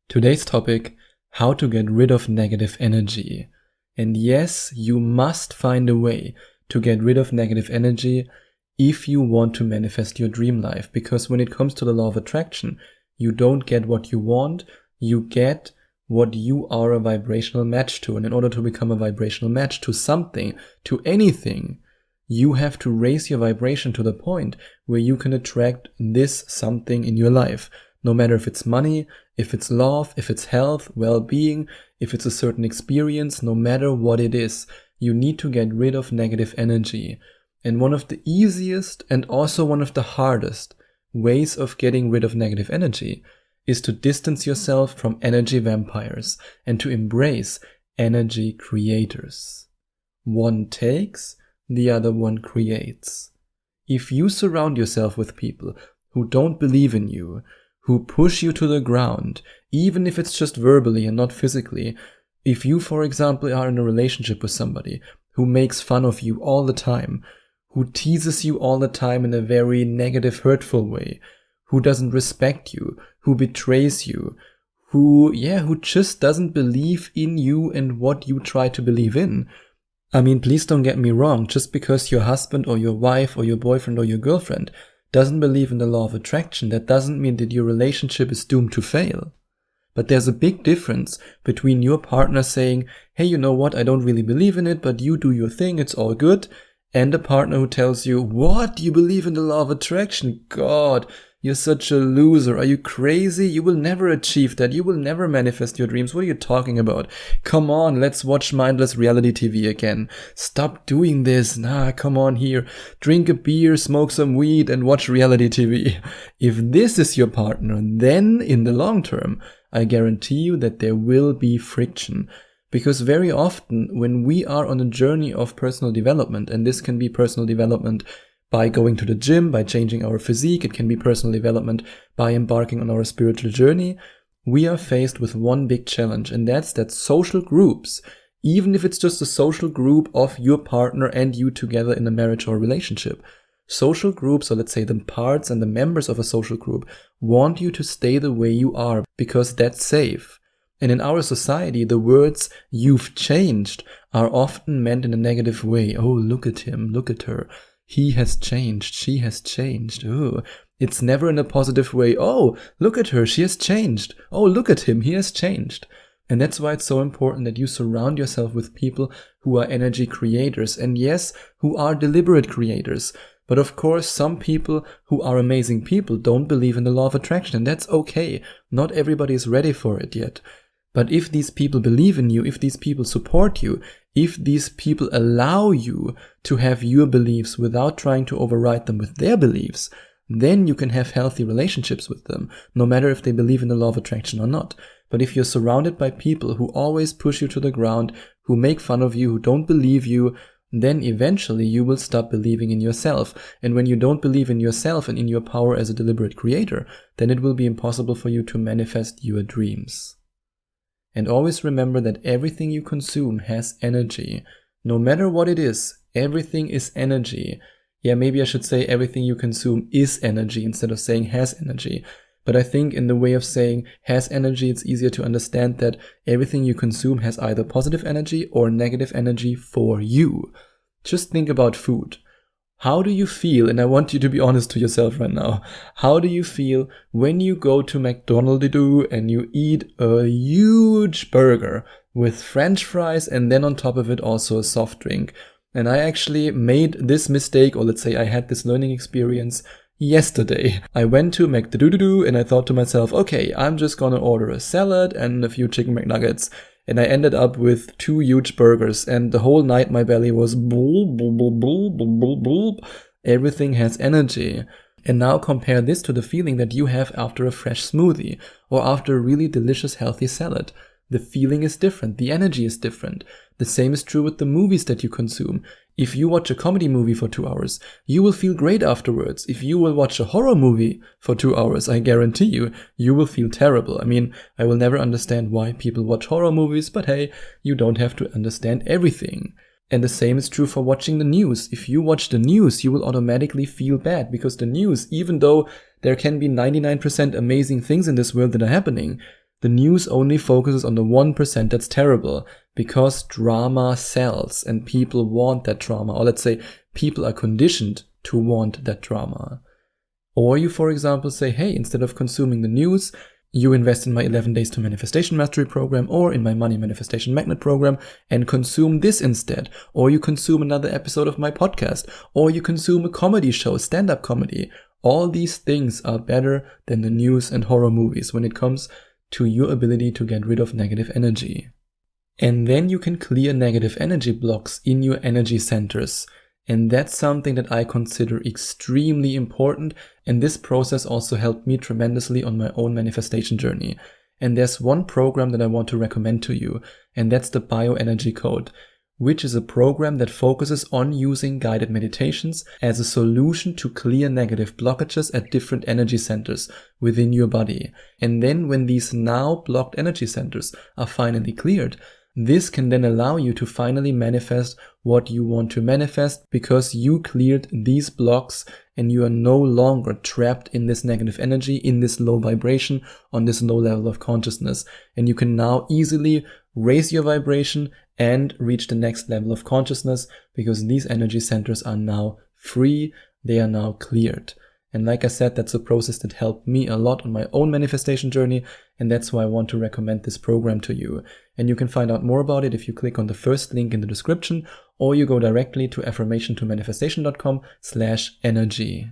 Today's topic, how to get rid of negative energy. And yes, you must find a way to get rid of negative energy if you want to manifest your dream life. Because when it comes to the law of attraction, you don't get what you want, you get what you are a vibrational match to. And in order to become a vibrational match to something, to anything, you have to raise your vibration to the point where you can attract this something in your life. No matter if it's money, if it's love, if it's health, well-being, if it's a certain experience, no matter what it is, you need to get rid of negative energy. And one of the easiest and also one of the hardest ways of getting rid of negative energy is to distance yourself from energy vampires and to embrace energy creators. One takes, the other one creates. If you surround yourself with people who don't believe in you, who push you to the ground, even if it's just verbally and not physically, if you, for example, are in a relationship with somebody who makes fun of you all the time, who teases you all the time in a very negative, hurtful way, who doesn't respect you, who betrays you, who just doesn't believe in you and what you try to believe in. I mean, please don't get me wrong, just because your husband or your wife or your boyfriend or your girlfriend doesn't believe in the law of attraction, that doesn't mean that your relationship is doomed to fail. But there's a big difference between your partner saying, hey, you know what, I don't really believe in it, but you do your thing, it's all good, and a partner who tells you, what, you believe in the law of attraction? God, you're such a loser. Are you crazy? You will never achieve that. You will never manifest your dreams. What are you talking about? Come on, let's watch mindless reality TV again. Stop doing this. Nah, come on here. Drink a beer, smoke some weed, and watch reality TV. If this is your partner, then in the long term, I guarantee you that there will be friction. Because very often when we are on a journey of personal development, and this can be personal development by going to the gym, by changing our physique, it can be personal development by embarking on our spiritual journey, we are faced with one big challenge, and that's that social groups, even if it's just a social group of your partner and you together in a marriage or relationship, social groups, or let's say the parts and the members of a social group, want you to stay the way you are because that's safe. And in our society, the words, you've changed, are often meant in a negative way. Oh, look at him, look at her. He has changed, she has changed. Oh, it's never in a positive way. Oh, look at her, she has changed. Oh, look at him, he has changed. And that's why it's so important that you surround yourself with people who are energy creators. And yes, who are deliberate creators. But of course, some people who are amazing people don't believe in the law of attraction. And that's okay. Not everybody is ready for it yet. But if these people believe in you, if these people support you, if these people allow you to have your beliefs without trying to override them with their beliefs, then you can have healthy relationships with them, no matter if they believe in the law of attraction or not. But if you're surrounded by people who always push you to the ground, who make fun of you, who don't believe you, then eventually you will stop believing in yourself. And when you don't believe in yourself and in your power as a deliberate creator, then it will be impossible for you to manifest your dreams. And always remember that everything you consume has energy. No matter what it is, everything is energy. Yeah, maybe I should say everything you consume is energy instead of saying has energy. But I think in the way of saying has energy, it's easier to understand that everything you consume has either positive energy or negative energy for you. Just think about food. How do you feel, and I want you to be honest to yourself right now, how do you feel when you go to McDonald's and you eat a huge burger with French fries and then on top of it also a soft drink? And I actually made this mistake, or let's say I had this learning experience yesterday. I went to McDonald's and I thought to myself, okay, I'm just gonna order a salad and a few chicken McNuggets. And I ended up with 2 huge burgers, and the whole night my belly was boop, boop, boop, boop, boop, boop, boop. Everything has energy. And now compare this to the feeling that you have after a fresh smoothie, or after a really delicious healthy salad. The feeling is different, the energy is different. The same is true with the movies that you consume. If you watch a comedy movie for 2 hours, you will feel great afterwards. If you will watch a horror movie for 2 hours, I guarantee you, you will feel terrible. I mean, I will never understand why people watch horror movies, but hey, you don't have to understand everything. And the same is true for watching the news. If you watch the news, you will automatically feel bad, because the news, even though there can be 99% amazing things in this world that are happening, The news only focuses on the 1% that's terrible, because drama sells and people want that drama, or let's say people are conditioned to want that drama. Or you, for example, say, hey, instead of consuming the news, you invest in my 11 Days to Manifestation Mastery program or in my Money Manifestation Magnet program and consume this instead. Or you consume another episode of my podcast. Or you consume a comedy show, stand-up comedy. All these things are better than the news and horror movies when it comes to your ability to get rid of negative energy. And then you can clear negative energy blocks in your energy centers. And that's something that I consider extremely important. And this process also helped me tremendously on my own manifestation journey. And there's one program that I want to recommend to you, and that's the BioEnergy Code, which is a program that focuses on using guided meditations as a solution to clear negative blockages at different energy centers within your body. And then when these now blocked energy centers are finally cleared, this can then allow you to finally manifest what you want to manifest, because you cleared these blocks and you are no longer trapped in this negative energy, in this low vibration, on this low level of consciousness. And you can now easily raise your vibration and reach the next level of consciousness, because these energy centers are now free, they are now cleared. And like I said, that's a process that helped me a lot on my own manifestation journey, and that's why I want to recommend this program to you. And you can find out more about it if you click on the first link in the description, or you go directly to affirmationtomanifestation.com/energy.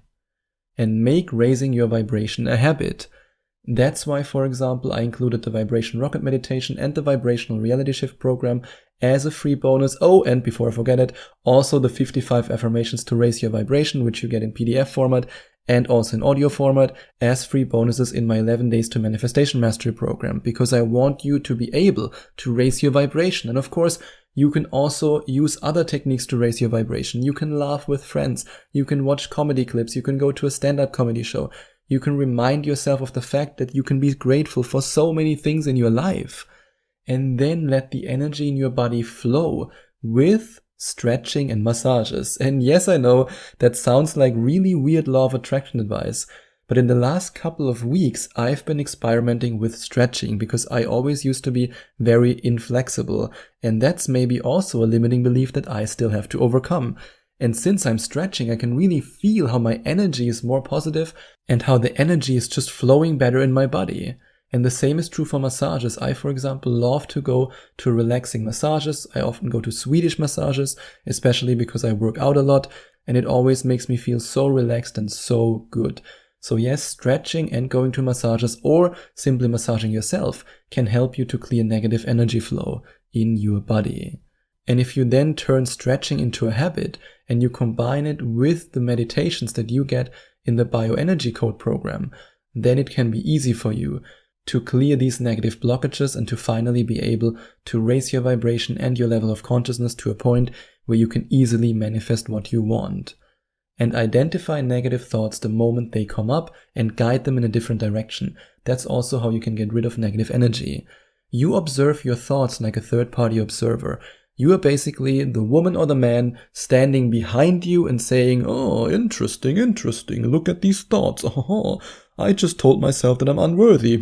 And make raising your vibration a habit. That's why, for example, I included the Vibration Rocket Meditation and the Vibrational Reality Shift program as a free bonus. Oh, and before I forget it, also the 55 affirmations to raise your vibration, which you get in PDF format and also in audio format as free bonuses in my 11 Days to Manifestation Mastery program, because I want you to be able to raise your vibration. And of course, you can also use other techniques to raise your vibration. You can laugh with friends, you can watch comedy clips, you can go to a stand-up comedy show. You can remind yourself of the fact that you can be grateful for so many things in your life. And then let the energy in your body flow with stretching and massages. And yes, I know that sounds like really weird law of attraction advice, but in the last couple of weeks, I've been experimenting with stretching because I always used to be very inflexible. And that's maybe also a limiting belief that I still have to overcome. And since I'm stretching, I can really feel how my energy is more positive and how the energy is just flowing better in my body. And the same is true for massages. I, for example, love to go to relaxing massages. I often go to Swedish massages, especially because I work out a lot, and it always makes me feel so relaxed and so good. So yes, stretching and going to massages or simply massaging yourself can help you to clear negative energy flow in your body. And if you then turn stretching into a habit and you combine it with the meditations that you get in the BioEnergy Code program, then it can be easy for you to clear these negative blockages and to finally be able to raise your vibration and your level of consciousness to a point where you can easily manifest what you want. And identify negative thoughts the moment they come up and guide them in a different direction. That's also how you can get rid of negative energy. You observe your thoughts like a third-party observer. You are basically the woman or the man standing behind you and saying, oh, interesting, look at these thoughts. Oh, I just told myself that I'm unworthy.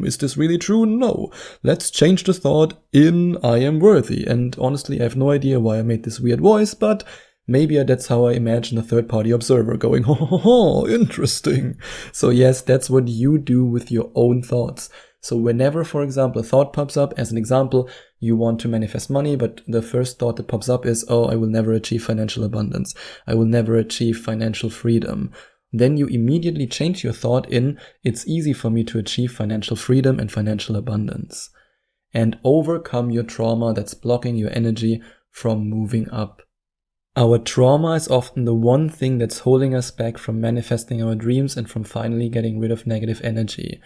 Is this really true? No. Let's change the thought in I am worthy. And honestly, I have no idea why I made this weird voice, but maybe that's how I imagine a third-party observer going, oh, interesting. So yes, that's what you do with your own thoughts. So whenever, for example, a thought pops up, as an example, you want to manifest money, but the first thought that pops up is, oh, I will never achieve financial abundance. I will never achieve financial freedom. Then you immediately change your thought in, it's easy for me to achieve financial freedom and financial abundance. And overcome your trauma that's blocking your energy from moving up. Our trauma is often the one thing that's holding us back from manifesting our dreams and from finally getting rid of negative energy.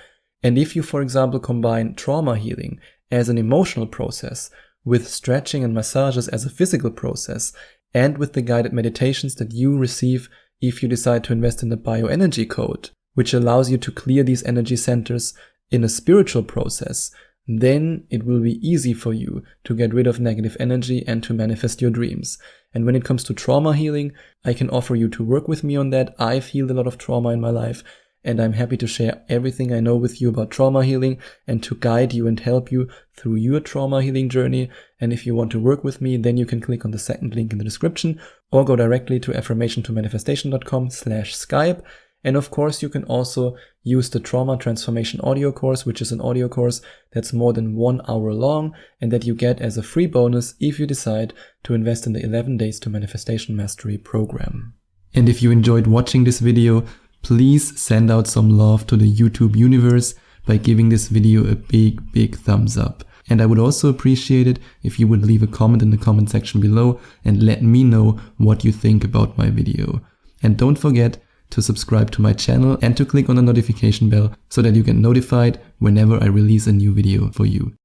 And if you, for example, combine trauma healing as an emotional process with stretching and massages as a physical process, and with the guided meditations that you receive if you decide to invest in the BioEnergy Code, which allows you to clear these energy centers in a spiritual process, then it will be easy for you to get rid of negative energy and to manifest your dreams. And when it comes to trauma healing, I can offer you to work with me on that. I've healed a lot of trauma in my life, and I'm happy to share everything I know with you about trauma healing and to guide you and help you through your trauma healing journey. And if you want to work with me, then you can click on the second link in the description or go directly to affirmationtomanifestation.com/Skype. And of course, you can also use the Trauma Transformation audio course, which is an audio course that's more than 1 hour long and that you get as a free bonus if you decide to invest in the 11 Days to Manifestation Mastery program. And if you enjoyed watching this video, please send out some love to the YouTube universe by giving this video a big thumbs up. And I would also appreciate it if you would leave a comment in the comment section below and let me know what you think about my video. And don't forget to subscribe to my channel and to click on the notification bell so that you get notified whenever I release a new video for you.